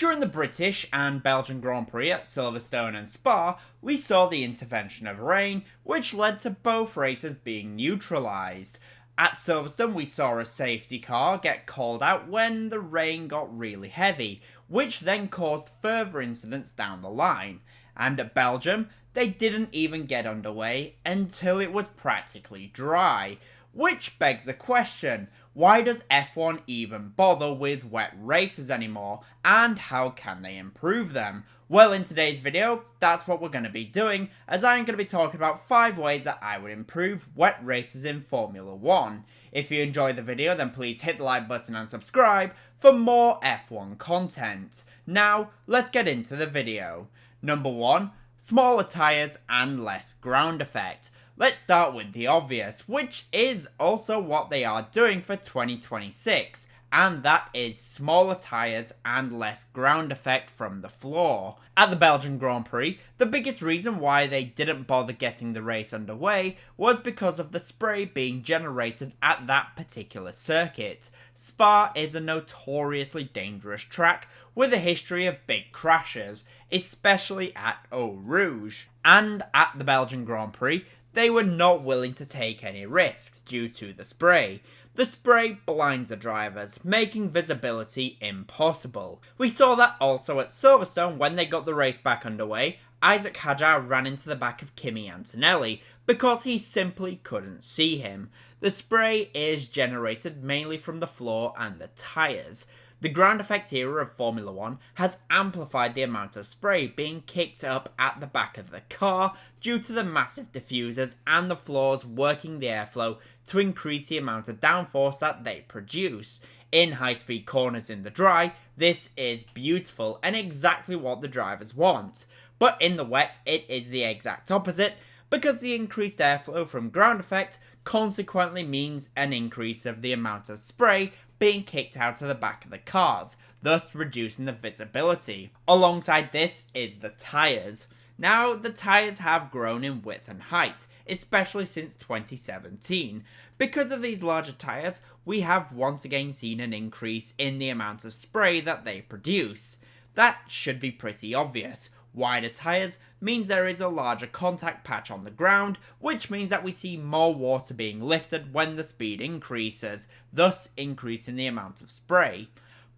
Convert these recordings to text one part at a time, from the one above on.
During the British and Belgian Grand Prix at Silverstone and Spa, we saw the intervention of rain, which led to both races being neutralised. At Silverstone, we saw a safety car get called out when the rain got really heavy, which then caused further incidents down the line. And at Belgium, they didn't even get underway until it was practically dry. Which begs the question, why does F1 even bother with wet races anymore, and how can they improve them? Well, in today's video, that's what we're going to be doing, as I'm going to be talking about 5 ways that I would improve wet races in Formula 1. If you enjoyed the video, then please hit the like button and subscribe for more F1 content. Now, let's get into the video. Number 1, smaller tyres and less ground effect. Let's start with the obvious, which is also what they are doing for 2026, and that is smaller tyres and less ground effect from the floor. At the Belgian Grand Prix, the biggest reason why they didn't bother getting the race underway was because of the spray being generated at that particular circuit. Spa is a notoriously dangerous track with a history of big crashes, especially at Eau Rouge. And at the Belgian Grand Prix, they were not willing to take any risks due to the spray. The spray blinds the drivers, making visibility impossible. We saw that also at Silverstone when they got the race back underway. Isaac Hadjar ran into the back of Kimi Antonelli because he simply couldn't see him. The spray is generated mainly from the floor and the tyres. The ground effect era of Formula 1 has amplified the amount of spray being kicked up at the back of the car due to the massive diffusers and the floors working the airflow to increase the amount of downforce that they produce. In high-speed corners in the dry, this is beautiful and exactly what the drivers want. But in the wet, it is the exact opposite, because the increased airflow from ground effect consequently means an increase of the amount of spray being kicked out of the back of the cars, thus reducing the visibility. Alongside this is the tyres. Now, the tyres have grown in width and height, especially since 2017. Because of these larger tyres, we have once again seen an increase in the amount of spray that they produce. That should be pretty obvious. Wider tyres means there is a larger contact patch on the ground, which means that we see more water being lifted when the speed increases, thus increasing the amount of spray.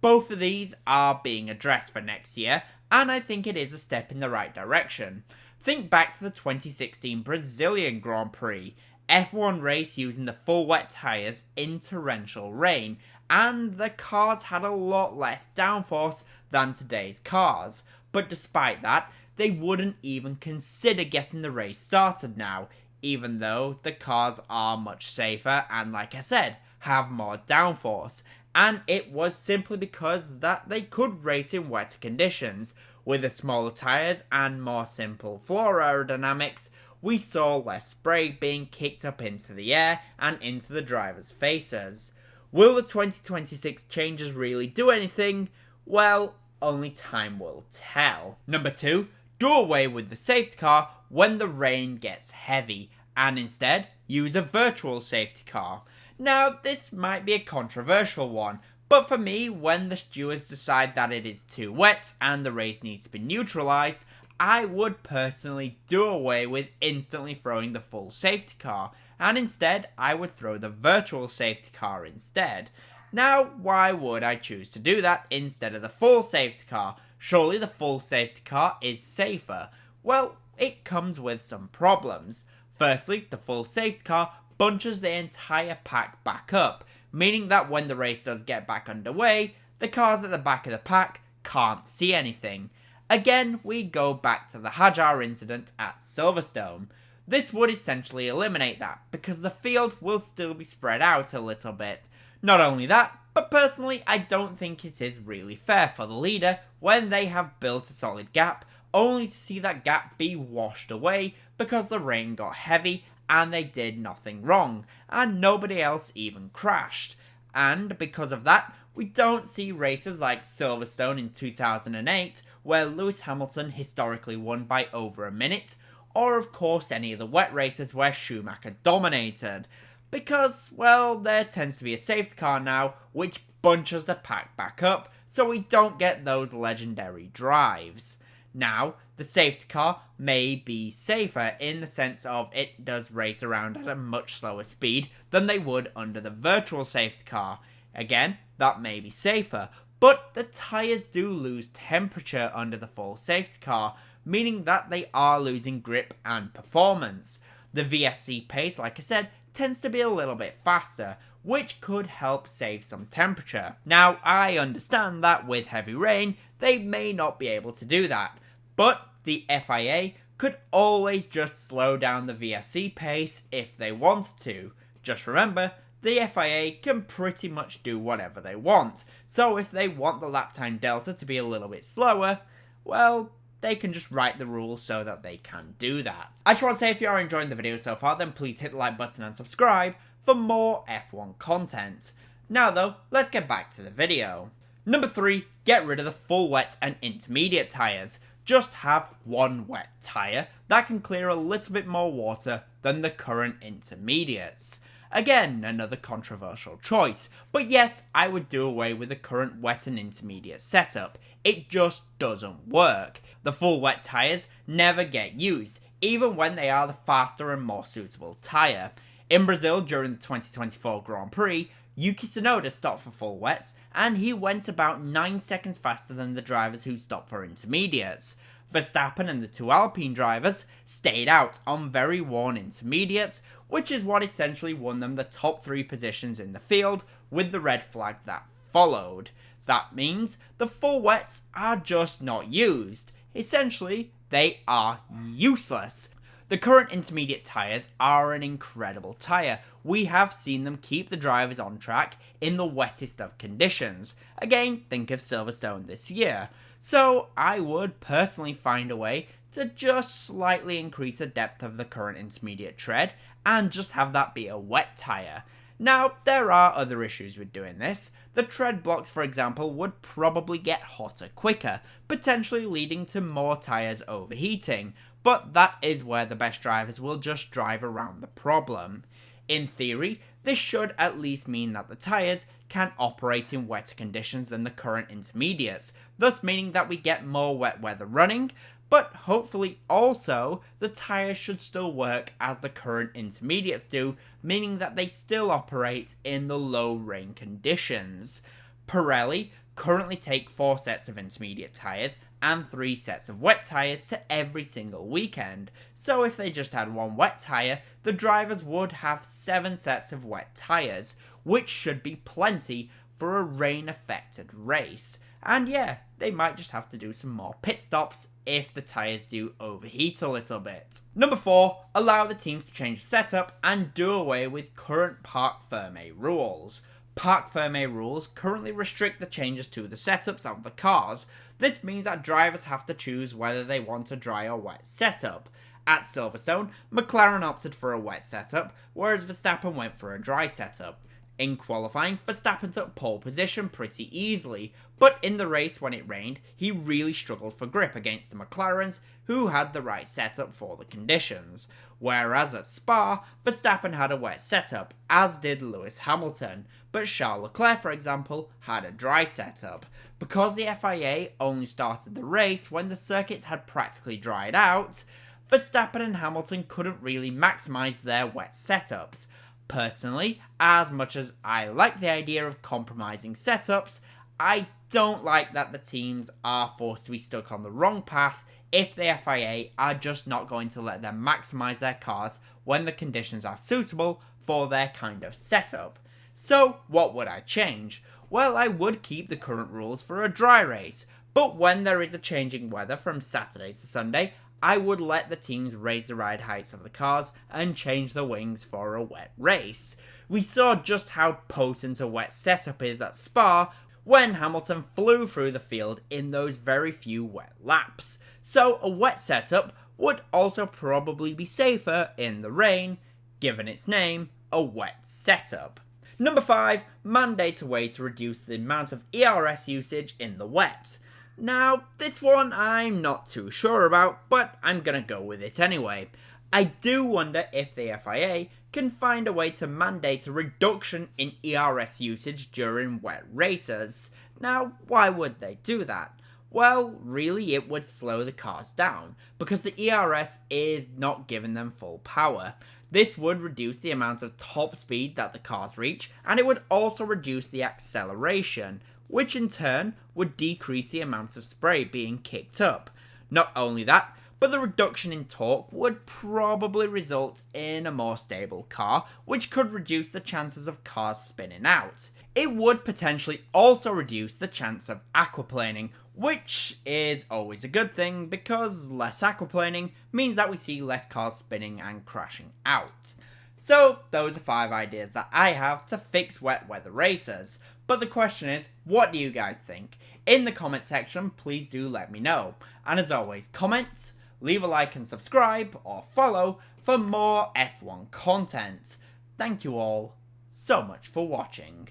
Both of these are being addressed for next year, and I think it is a step in the right direction. Think back to the 2016 Brazilian Grand Prix, F1 race using the full wet tyres in torrential rain, and the cars had a lot less downforce than today's cars. But despite that, they wouldn't even consider getting the race started now, even though the cars are much safer and, like I said, have more downforce. And it was simply because that they could race in wetter conditions. With the smaller tyres and more simple floor aerodynamics, we saw less spray being kicked up into the air and into the drivers' faces. Will the 2026 changes really do anything? Well, only time will tell. Number 2, do away with the safety car when the rain gets heavy, and instead use a virtual safety car. Now, this might be a controversial one, but for me, when the stewards decide that it is too wet and the race needs to be neutralised, I would personally do away with instantly throwing the full safety car, and instead I would throw the virtual safety car instead. Now, why would I choose to do that instead of the full safety car? Surely the full safety car is safer. Well, it comes with some problems. Firstly, the full safety car bunches the entire pack back up, meaning that when the race does get back underway, the cars at the back of the pack can't see anything. Again, we go back to the Hadjar incident at Silverstone. This would essentially eliminate that, because the field will still be spread out a little bit. Not only that, but personally I don't think it is really fair for the leader when they have built a solid gap, only to see that gap be washed away because the rain got heavy and they did nothing wrong, and nobody else even crashed. And because of that, we don't see races like Silverstone in 2008, where Lewis Hamilton historically won by over a minute, or of course any of the wet races where Schumacher dominated. because, well, there tends to be a safety car now which bunches the pack back up so we don't get those legendary drives. Now, the safety car may be safer in the sense of it does race around at a much slower speed than they would under the virtual safety car. Again, that may be safer, but the tyres do lose temperature under the full safety car, meaning that they are losing grip and performance. The VSC pace, like I said, tends to be a little bit faster, which could help save some temperature. Now, I understand that with heavy rain, they may not be able to do that, but the FIA could always just slow down the VSC pace if they wanted to. Just remember, the FIA can pretty much do whatever they want, so if they want the lap time delta to be a little bit slower, well, they can just write the rules so that they can do that. I just want to say, if you are enjoying the video so far, then please hit the like button and subscribe for more F1 content. Now though, let's get back to the video. Number 3, get rid of the full wet and intermediate tyres. Just have one wet tyre that can clear a little bit more water than the current intermediates. Again, another controversial choice, but yes, I would do away with the current wet and intermediate setup. It just doesn't work. The full wet tyres never get used, even when they are the faster and more suitable tyre. In Brazil during the 2024 Grand Prix, Yuki Tsunoda stopped for full wets, and he went about 9 seconds faster than the drivers who stopped for intermediates. Verstappen and the 2 Alpine drivers stayed out on very worn intermediates, which is what essentially won them the top 3 positions in the field with the red flag that followed. That means the full wets are just not used. Essentially, they are useless. The current intermediate tyres are an incredible tyre. We have seen them keep the drivers on track in the wettest of conditions. Again, think of Silverstone this year. So I would personally find a way to just slightly increase the depth of the current intermediate tread and just have that be a wet tyre. Now, there are other issues with doing this. The tread blocks, for example, would probably get hotter quicker, potentially leading to more tyres overheating, but that is where the best drivers will just drive around the problem. In theory, this should at least mean that the tyres can operate in wetter conditions than the current intermediates, thus meaning that we get more wet weather running, but hopefully also the tyres should still work as the current intermediates do, meaning that they still operate in the low rain conditions. Pirelli currently take 4 sets of intermediate tyres and 3 sets of wet tyres to every single weekend, so if they just had 1 wet tyre, the drivers would have 7 sets of wet tyres, which should be plenty for a rain affected race. And yeah, they might just have to do some more pit stops if the tyres do overheat a little bit. Number 4, allow the teams to change the setup and do away with current parc fermé rules. Parc fermé rules currently restrict the changes to the setups of the cars. This means that drivers have to choose whether they want a dry or wet setup. At Silverstone, McLaren opted for a wet setup, whereas Verstappen went for a dry setup. In qualifying, Verstappen took pole position pretty easily, but in the race when it rained, he really struggled for grip against the McLarens, who had the right setup for the conditions. Whereas at Spa, Verstappen had a wet setup, as did Lewis Hamilton, but Charles Leclerc, for example, had a dry setup. Because the FIA only started the race when the circuit had practically dried out, Verstappen and Hamilton couldn't really maximise their wet setups. Personally, as much as I like the idea of compromising setups, I don't like that the teams are forced to be stuck on the wrong path if the FIA are just not going to let them maximise their cars when the conditions are suitable for their kind of setup. So, what would I change? Well, I would keep the current rules for a dry race, but when there is a changing weather from Saturday to Sunday, I would let the teams raise the ride heights of the cars and change the wings for a wet race. We saw just how potent a wet setup is at Spa when Hamilton flew through the field in those very few wet laps. So a wet setup would also probably be safer in the rain, given its name, a wet setup. Number 5, mandate a way to reduce the amount of ERS usage in the wet. Now, this one I'm not too sure about, but I'm gonna go with it anyway. I do wonder if the FIA can find a way to mandate a reduction in ERS usage during wet races. Now, why would they do that? Well, really it would slow the cars down, because the ERS is not giving them full power. This would reduce the amount of top speed that the cars reach, and it would also reduce the acceleration, which in turn would decrease the amount of spray being kicked up. Not only that, but the reduction in torque would probably result in a more stable car, which could reduce the chances of cars spinning out. It would potentially also reduce the chance of aquaplaning, which is always a good thing because less aquaplaning means that we see less cars spinning and crashing out. So those are 5 ideas that I have to fix wet weather races. But the question is, what do you guys think? In the comment section, please do let me know. And as always, comment, leave a like and subscribe or follow for more F1 content. Thank you all so much for watching.